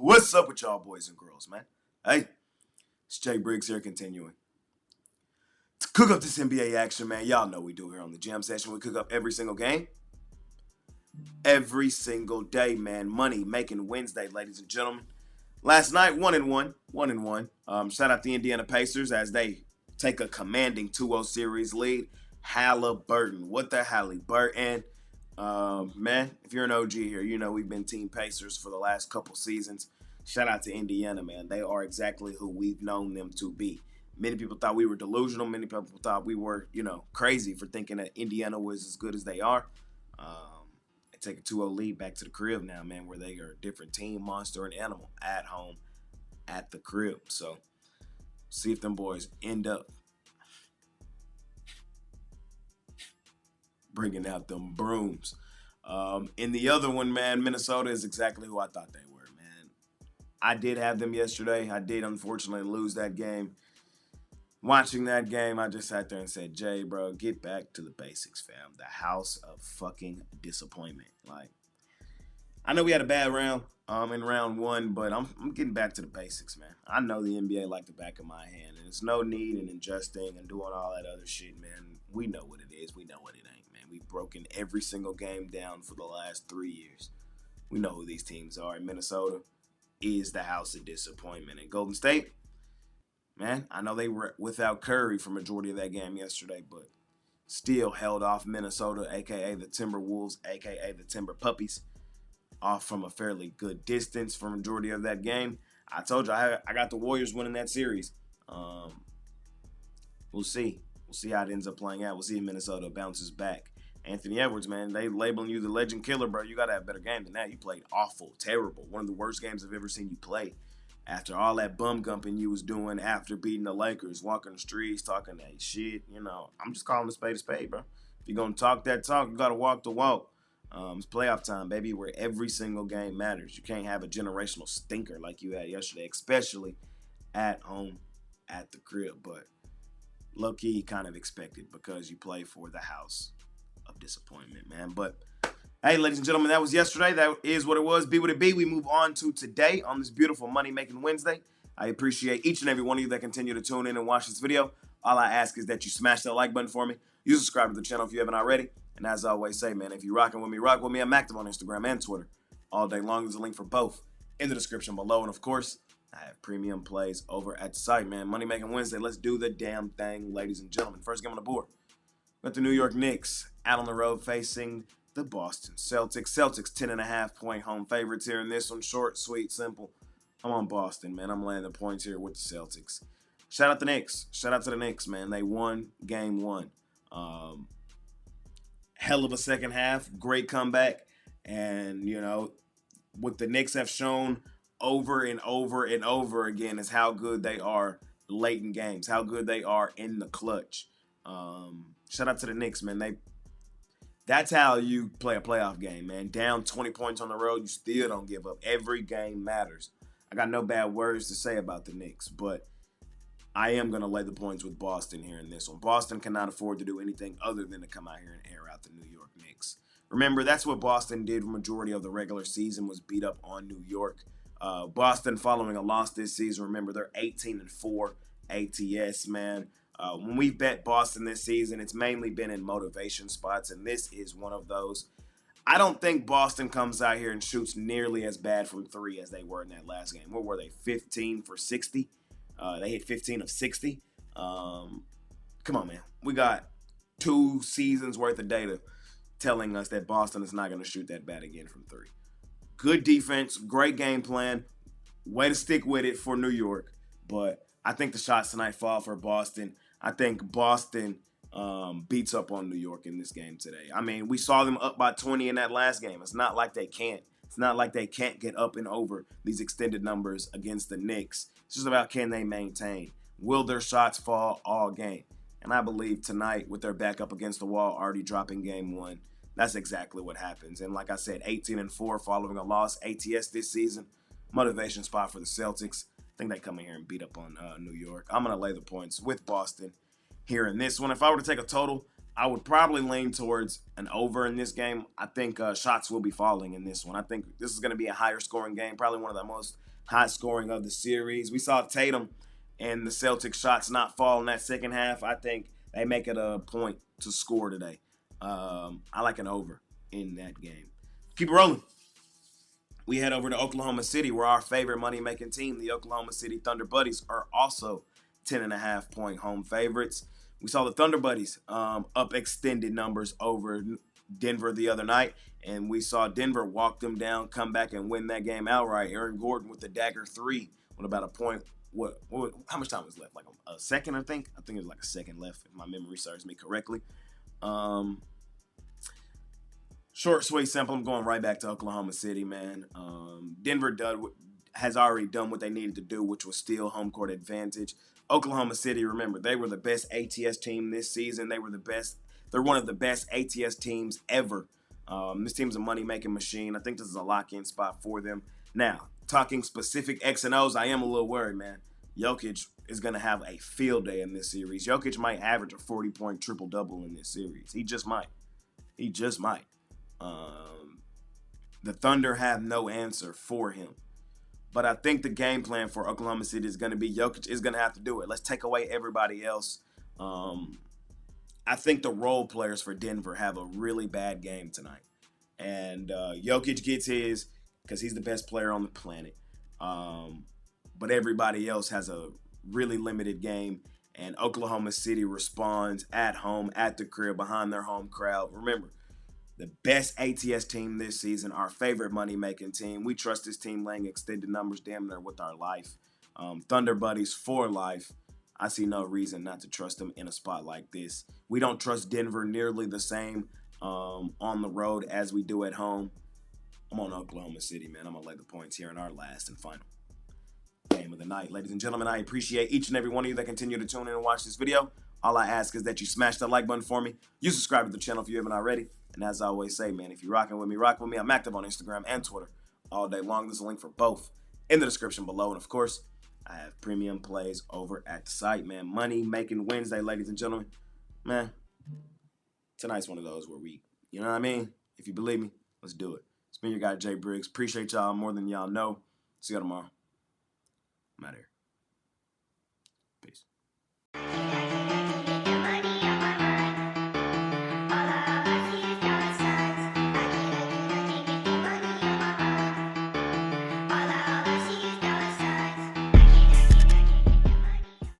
What's up with y'all boys and girls, man? Hey, it's Jay Briggs here continuing to cook up this NBA action, man. Y'all know we do here on the Jam Session. We cook up every single game, every single day, man. Money making Wednesday, ladies and gentlemen. Last night, 1-1. Shout out the Indiana Pacers as they take a commanding 2-0 series lead. Halliburton. What the Halliburton? Man, if you're an OG here, you know we've been Team Pacers for the last couple seasons. Shout out to Indiana, man. They are exactly who we've known them to be. Many people thought we were delusional. Many people thought we were, crazy for thinking that Indiana was as good as they are. They take a 2-0 lead back to the crib now, man, where they are a different team, monster and animal, at home, at the crib. So, see if them boys end up bringing out them brooms. In the other one, man, Minnesota is exactly who I thought they were, man. I did have them yesterday. I did, unfortunately, lose that game. Watching that game, I just sat there and said, Jay, bro, get back to the basics, fam. The house of fucking disappointment. Like, I know we had a bad round in round one, but I'm getting back to the basics, man. I know the NBA like the back of my hand, and there's no need in adjusting and doing all that other shit, man. We know what it is. We know what it ain't, man. We've broken every single game down for the last 3 years. We know who these teams are. And Minnesota is the house of disappointment. And Golden State, man, I know they were without Curry for majority of that game yesterday, but still held off Minnesota, a.k.a. the Timberwolves, a.k.a. the Timber Puppies, off from a fairly good distance for majority of that game. I told you I got the Warriors winning that series. We'll see. We'll see how it ends up playing out. We'll see if Minnesota bounces back. Anthony Edwards, man, they labeling you the legend killer, bro. You got to have a better game than that. You played awful, terrible. One of the worst games I've ever seen you play. After all that bum gumping you was doing after beating the Lakers, walking the streets, talking that shit, I'm just calling a spade, bro. If you're going to talk that talk, you got to walk the walk. It's playoff time, baby, where every single game matters. You can't have a generational stinker like you had yesterday, especially at home at the crib. But low-key, kind of expected because you play for the house of disappointment, man. But, hey, ladies and gentlemen, that was yesterday. That is what it was. Be what it be. We move on to today on this beautiful money-making Wednesday. I appreciate each and every one of you that continue to tune in and watch this video. All I ask is that you smash that like button for me. You subscribe to the channel if you haven't already. And as I always say, man, if you're rocking with me, rock with me. I'm active on Instagram and Twitter all day long. There's a link for both in the description below. And, of course, I have premium plays over at the site, man. Money Making Wednesday. Let's do the damn thing, ladies and gentlemen. First game on the board. Got the New York Knicks out on the road facing the Boston Celtics. Celtics 10.5-point home favorites here in this one. Short, sweet, simple. I'm on Boston, man. I'm laying the points here with the Celtics. Shout out the Knicks. Shout out to the Knicks, man. They won game one. Hell of a second half. Great comeback. And, what the Knicks have shown over and over and over again is how good they are late in games, how good they are in the clutch. Shout out to the Knicks, man. That's how you play a playoff game, man. Down 20 points on the road, you still don't give up. Every game matters. I got no bad words to say about the Knicks, but I am going to lay the points with Boston here in this one. Boston cannot afford to do anything other than to come out here and air out the New York Knicks. Remember, that's what Boston did majority of the regular season was beat up on New York. Boston, following a loss this season, remember, they're 18-4 ATS, man. When we bet Boston this season, it's mainly been in motivation spots, and this is one of those. I don't think Boston comes out here and shoots nearly as bad from three as they were in that last game. What were they, 15 for 60? They hit 15 of 60. Come on, man. We got 2 seasons worth of data telling us that Boston is not going to shoot that bad again from three. Good defense, great game plan, way to stick with it for New York. But I think the shots tonight fall for Boston. I think Boston beats up on New York in this game today. I mean, we saw them up by 20 in that last game. It's not like they can't. It's not like they can't get up and over these extended numbers against the Knicks. It's just about can they maintain. Will their shots fall all game? And I believe tonight, with their back up against the wall, already dropping game one, that's exactly what happens. And like I said, 18-4 following a loss. ATS this season, motivation spot for the Celtics. I think they come in here and beat up on New York. I'm going to lay the points with Boston here in this one. If I were to take a total, I would probably lean towards an over in this game. I think shots will be falling in this one. I think this is going to be a higher scoring game, probably one of the most high scoring of the series. We saw Tatum and the Celtics shots not fall in that second half. I think they make it a point to score today. I like an over in that game. Keep it rolling. We head over to Oklahoma City, where our favorite money-making team, the Oklahoma City Thunder Buddies, are also 10.5-point home favorites. We saw the Thunder Buddies up extended numbers over Denver the other night, and we saw Denver walk them down, come back, and win that game outright. Aaron Gordon with the dagger three with about a point. How much time was left? Like a second, I think. I think it was like a second left, if my memory serves me correctly. Short, sweet, simple. I'm going right back to Oklahoma City, man. Denver has already done what they needed to do, which was steal home court advantage. Oklahoma City, remember, they were the best ATS team this season. They were the best. They're one of the best ATS teams ever. This team's a money-making machine. I think this is a lock-in spot for them. Now, talking specific X and O's, I am a little worried, man. Jokic is going to have a field day in this series. Jokic might average a 40-point triple-double in this series. He just might. He just might. The Thunder have no answer for him. But I think the game plan for Oklahoma City is going to be Jokic is going to have to do it. Let's take away everybody else. I think the role players for Denver have a really bad game tonight. And Jokic gets his because he's the best player on the planet. But everybody else has a really limited game. And Oklahoma City responds at home, at the crib, behind their home crowd. Remember, the best ATS team this season, our favorite money-making team. We trust this team laying extended numbers damn near with our life. Thunder Buddies for life. I see no reason not to trust them in a spot like this. We don't trust Denver nearly the same on the road as we do at home. I'm on Oklahoma City, man. I'm going to lay the points here in our last and final game of the night. Ladies and gentlemen, I appreciate each and every one of you that continue to tune in and watch this video. All I ask is that you smash that like button for me. You subscribe to the channel if you haven't already. And as I always say, man, if you're rocking with me, rock with me. I'm active on Instagram and Twitter all day long. There's a link for both in the description below. And, of course, I have premium plays over at the site, man. Money Making Wednesday, ladies and gentlemen. Man, tonight's one of those where you know what I mean? If you believe me, let's do it. It's been your guy, Jay Briggs. Appreciate y'all more than y'all know. See y'all tomorrow. I'm out here.